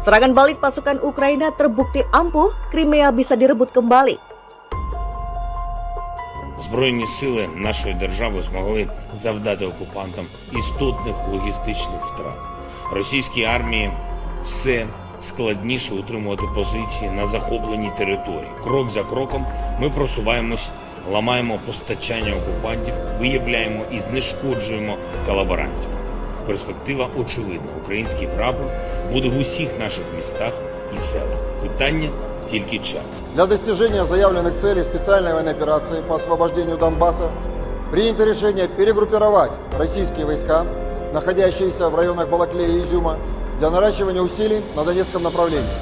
Serangan balik pasukan Ukraina terbukti ampuh, Crimea bisa direbut kembali. Збройні сили нашої держави змогли завдати окупантам істотних логістичних втрат. Російській армії все складніше утримувати позиції на захопленій території. Крок за кроком ми просуваємось, ламаємо постачання окупантів, виявляємо і знешкоджуємо колаборантів. Перспектива очевидна. Український прапор буде в усіх наших містах і селах. Питання тільки час. Для достижения заявленных целей специальной военной операции по освобождению Донбасса принято решение перегруппировать российские войска, находящиеся в районах Балаклея и Изюма, для наращивания усилий на Донецком направлении.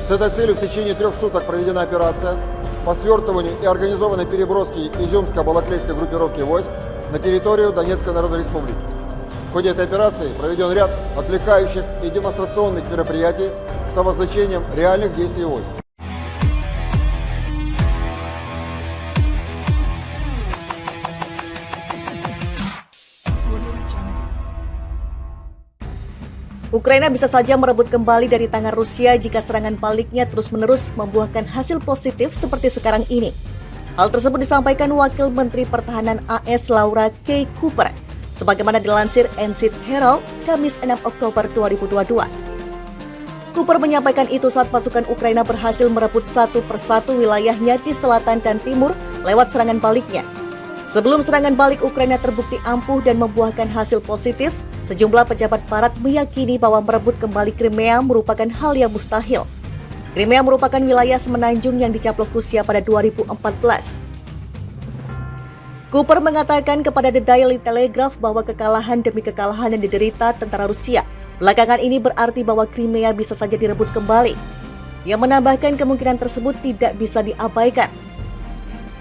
С этой целью в течение 3 суток проведена операция по свертыванию и организованной переброске изюмско-балаклейской группировки войск на территорию Донецкой Народной Республики. В ходе этой операции проведен ряд отвлекающих и демонстрационных мероприятий с обозначением реальных действий войск. Ukraina bisa saja merebut kembali dari tangan Rusia jika serangan baliknya terus-menerus membuahkan hasil positif seperti sekarang ini. Hal tersebut disampaikan Wakil Menteri Pertahanan AS Laura K. Cooper, sebagaimana dilansir NC Herald, Kamis 6 Oktober 2022. Cooper menyampaikan itu saat pasukan Ukraina berhasil merebut satu persatu wilayahnya di selatan dan timur lewat serangan baliknya. Sebelum serangan balik Ukraina terbukti ampuh dan membuahkan hasil positif, sejumlah pejabat barat meyakini bahwa merebut kembali Crimea merupakan hal yang mustahil. Crimea merupakan wilayah semenanjung yang dicaplok Rusia pada 2014. Cooper mengatakan kepada The Daily Telegraph bahwa kekalahan demi kekalahan yang diderita tentara Rusia belakangan ini berarti bahwa Crimea bisa saja direbut kembali. Ia menambahkan kemungkinan tersebut tidak bisa diabaikan.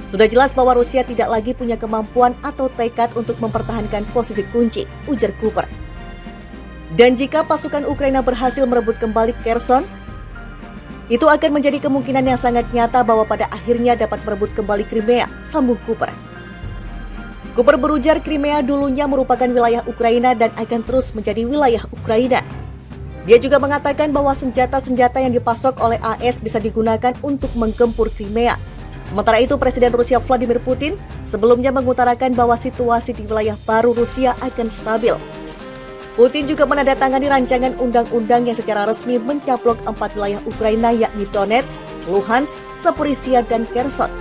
Sudah jelas bahwa Rusia tidak lagi punya kemampuan atau tekad untuk mempertahankan posisi kunci, ujar Cooper. Dan jika pasukan Ukraina berhasil merebut kembali Kherson, itu akan menjadi kemungkinan yang sangat nyata bahwa pada akhirnya dapat merebut kembali Crimea, sambung Cooper. Cooper berujar Crimea dulunya merupakan wilayah Ukraina dan akan terus menjadi wilayah Ukraina. Dia juga mengatakan bahwa senjata-senjata yang dipasok oleh AS bisa digunakan untuk menggempur Crimea. Sementara itu, Presiden Rusia Vladimir Putin sebelumnya mengutarakan bahwa situasi di wilayah baru Rusia akan stabil. Putin juga menandatangani rancangan undang-undang yang secara resmi mencaplok 4 wilayah Ukraina yakni Donetsk, Luhansk, Zaporizhia, dan Kherson.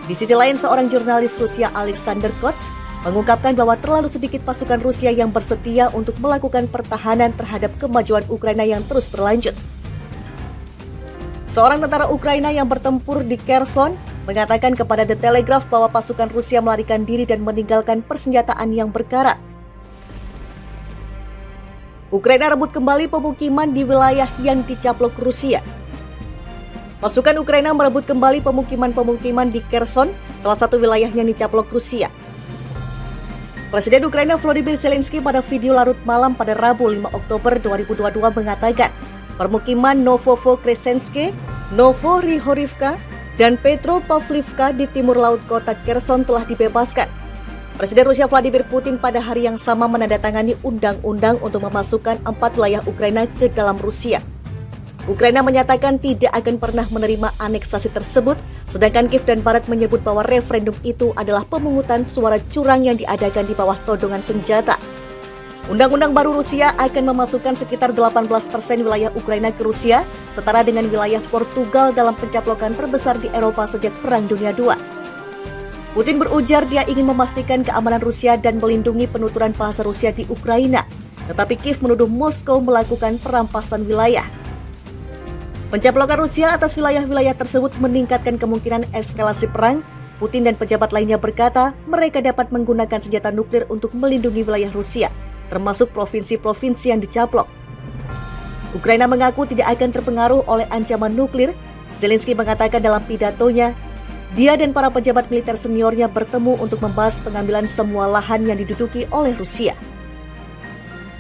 Di sisi lain, seorang jurnalis Rusia Alexander Kots mengungkapkan bahwa terlalu sedikit pasukan Rusia yang bersedia untuk melakukan pertahanan terhadap kemajuan Ukraina yang terus berlanjut. Seorang tentara Ukraina yang bertempur di Kherson mengatakan kepada The Telegraph bahwa pasukan Rusia melarikan diri dan meninggalkan persenjataan yang berkarat. Ukraina rebut kembali pemukiman di wilayah yang dicaplok Rusia. Pasukan Ukraina merebut kembali pemukiman-pemukiman di Kherson, salah satu wilayah yang dicaplok Rusia. Presiden Ukraina Volodymyr Zelensky pada video larut malam pada Rabu 5 Oktober 2022 mengatakan, permukiman Novo-Voskresenske, Novo-Rihorivka, dan Petropavlivka di timur laut kota Kherson telah dibebaskan. Presiden Rusia Vladimir Putin pada hari yang sama menandatangani undang-undang untuk memasukkan 4 wilayah Ukraina ke dalam Rusia. Ukraina menyatakan tidak akan pernah menerima aneksasi tersebut, sedangkan Kiev dan Barat menyebut bahwa referendum itu adalah pemungutan suara curang yang diadakan di bawah todongan senjata. Undang-undang baru Rusia akan memasukkan sekitar 18% wilayah Ukraina ke Rusia, setara dengan wilayah Portugal dalam pencaplokan terbesar di Eropa sejak Perang Dunia II. Putin berujar dia ingin memastikan keamanan Rusia dan melindungi penuturan bahasa Rusia di Ukraina, tetapi Kiev menuduh Moskow melakukan perampasan wilayah. Pencaplokan Rusia atas wilayah-wilayah tersebut meningkatkan kemungkinan eskalasi perang. Putin dan pejabat lainnya berkata mereka dapat menggunakan senjata nuklir untuk melindungi wilayah Rusia, termasuk provinsi-provinsi yang dicaplok. Ukraina mengaku tidak akan terpengaruh oleh ancaman nuklir. Zelensky mengatakan dalam pidatonya, dia dan para pejabat militer seniornya bertemu untuk membahas pengambilan semua lahan yang diduduki oleh Rusia.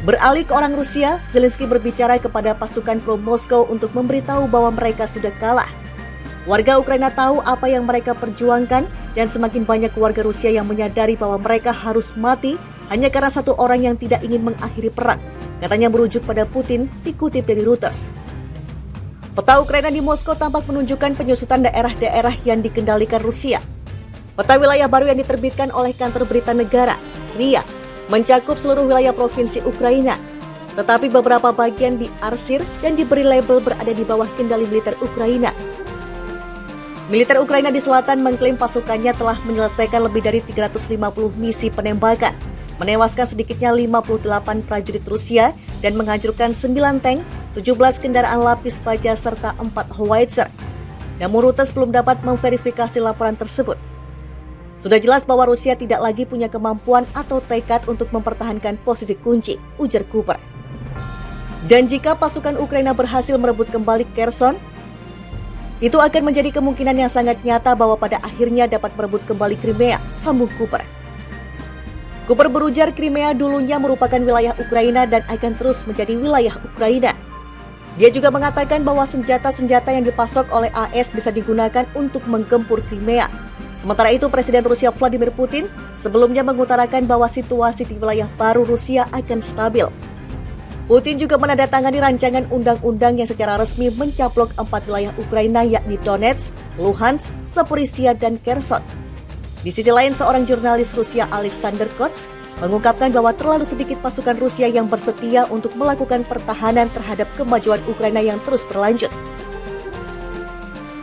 Beralih ke orang Rusia, Zelensky berbicara kepada pasukan pro-Moskow untuk memberitahu bahwa mereka sudah kalah. Warga Ukraina tahu apa yang mereka perjuangkan dan semakin banyak warga Rusia yang menyadari bahwa mereka harus mati hanya karena satu orang yang tidak ingin mengakhiri perang, katanya merujuk pada Putin, dikutip dari Reuters. Peta Ukraina di Moskow tampak menunjukkan penyusutan daerah-daerah yang dikendalikan Rusia. Peta wilayah baru yang diterbitkan oleh kantor berita negara, RIA, mencakup seluruh wilayah provinsi Ukraina. Tetapi beberapa bagian diarsir dan diberi label berada di bawah kendali militer Ukraina. Militer Ukraina di selatan mengklaim pasukannya telah menyelesaikan lebih dari 350 misi penembakan, menewaskan sedikitnya 58 prajurit Rusia dan menghancurkan 9 tank, 17 kendaraan lapis baja serta 4 howitzer. Namun Reuters belum dapat memverifikasi laporan tersebut. Sudah jelas bahwa Rusia tidak lagi punya kemampuan atau tekad untuk mempertahankan posisi kunci, ujar Cooper. Dan jika pasukan Ukraina berhasil merebut kembali Kherson, itu akan menjadi kemungkinan yang sangat nyata bahwa pada akhirnya dapat merebut kembali Crimea, sambung Cooper. Cooper berujar Crimea dulunya merupakan wilayah Ukraina dan akan terus menjadi wilayah Ukraina. Dia juga mengatakan bahwa senjata-senjata yang dipasok oleh AS bisa digunakan untuk menggempur Crimea. Sementara itu, Presiden Rusia Vladimir Putin sebelumnya mengutarakan bahwa situasi di wilayah baru Rusia akan stabil. Putin juga menandatangani rancangan undang-undang yang secara resmi mencaplok 4 wilayah Ukraina yakni Donetsk, Luhansk, Zaporizhia, dan Kherson. Di sisi lain, seorang jurnalis Rusia Alexander Kots mengungkapkan bahwa terlalu sedikit pasukan Rusia yang bersetia untuk melakukan pertahanan terhadap kemajuan Ukraina yang terus berlanjut.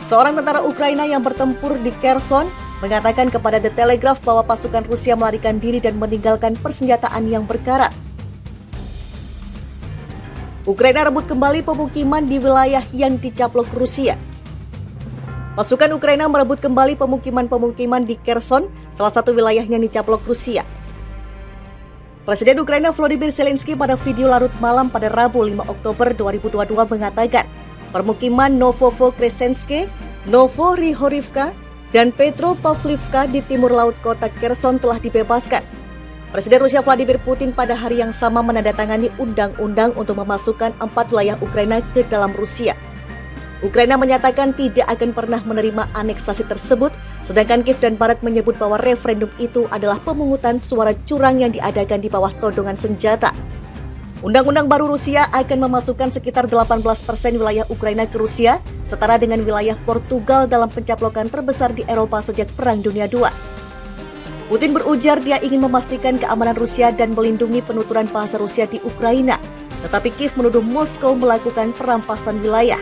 Seorang tentara Ukraina yang bertempur di Kherson mengatakan kepada The Telegraph bahwa pasukan Rusia melarikan diri dan meninggalkan persenjataan yang berkarat. Ukraina rebut kembali pemukiman di wilayah yang dicaplok Rusia. Pasukan Ukraina merebut kembali pemukiman-pemukiman di Kherson, salah satu wilayahnya dicaplok Rusia. Presiden Ukraina Volodymyr Zelensky pada video larut malam pada Rabu 5 Oktober 2022 mengatakan, permukiman Novo-Voskresenske, Novo-Rihorivka, dan Petropavlivka di timur laut kota Kherson telah dibebaskan. Presiden Rusia Vladimir Putin pada hari yang sama menandatangani undang-undang untuk memasukkan 4 wilayah Ukraina ke dalam Rusia. Ukraina menyatakan tidak akan pernah menerima aneksasi tersebut, sedangkan Kiev dan Barat menyebut bahwa referendum itu adalah pemungutan suara curang yang diadakan di bawah todongan senjata. Undang-undang baru Rusia akan memasukkan sekitar 18% wilayah Ukraina ke Rusia, setara dengan wilayah Portugal dalam pencaplokan terbesar di Eropa sejak Perang Dunia II. Putin berujar dia ingin memastikan keamanan Rusia dan melindungi penuturan bahasa Rusia di Ukraina, tetapi Kiev menuduh Moskow melakukan perampasan wilayah.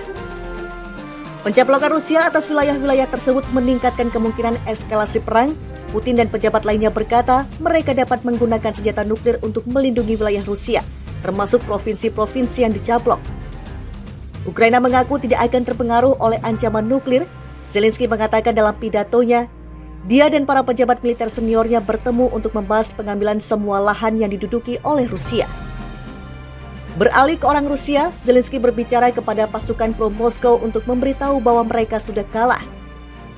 Pencaplokan Rusia atas wilayah-wilayah tersebut meningkatkan kemungkinan eskalasi perang. Putin dan pejabat lainnya berkata mereka dapat menggunakan senjata nuklir untuk melindungi wilayah Rusia, termasuk provinsi-provinsi yang dicaplok. Ukraina mengaku tidak akan terpengaruh oleh ancaman nuklir. Zelensky mengatakan dalam pidatonya, dia dan para pejabat militer seniornya bertemu untuk membahas pengambilan semua lahan yang diduduki oleh Rusia. Beralih ke orang Rusia, Zelensky berbicara kepada pasukan pro-Moskow untuk memberitahu bahwa mereka sudah kalah.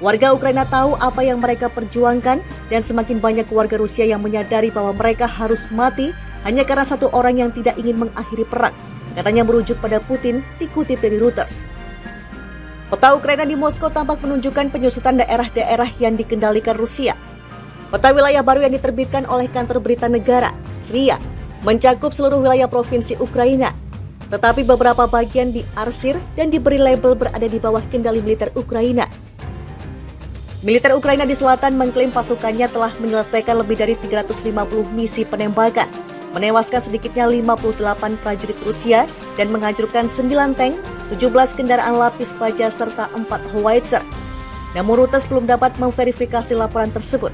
Warga Ukraina tahu apa yang mereka perjuangkan dan semakin banyak warga Rusia yang menyadari bahwa mereka harus mati hanya karena satu orang yang tidak ingin mengakhiri perang, katanya merujuk pada Putin, dikutip dari Reuters. Peta Ukraina di Moskow tampak menunjukkan penyusutan daerah-daerah yang dikendalikan Rusia. Peta wilayah baru yang diterbitkan oleh kantor berita negara, RIA, mencakup seluruh wilayah provinsi Ukraina. Tetapi beberapa bagian diarsir dan diberi label berada di bawah kendali militer Ukraina. Militer Ukraina di selatan mengklaim pasukannya telah menyelesaikan lebih dari 350 misi penembakan, menewaskan sedikitnya 58 prajurit Rusia dan menghancurkan 9 tank, 17 kendaraan lapis baja serta 4 howitzer. Namun Reuters belum dapat memverifikasi laporan tersebut.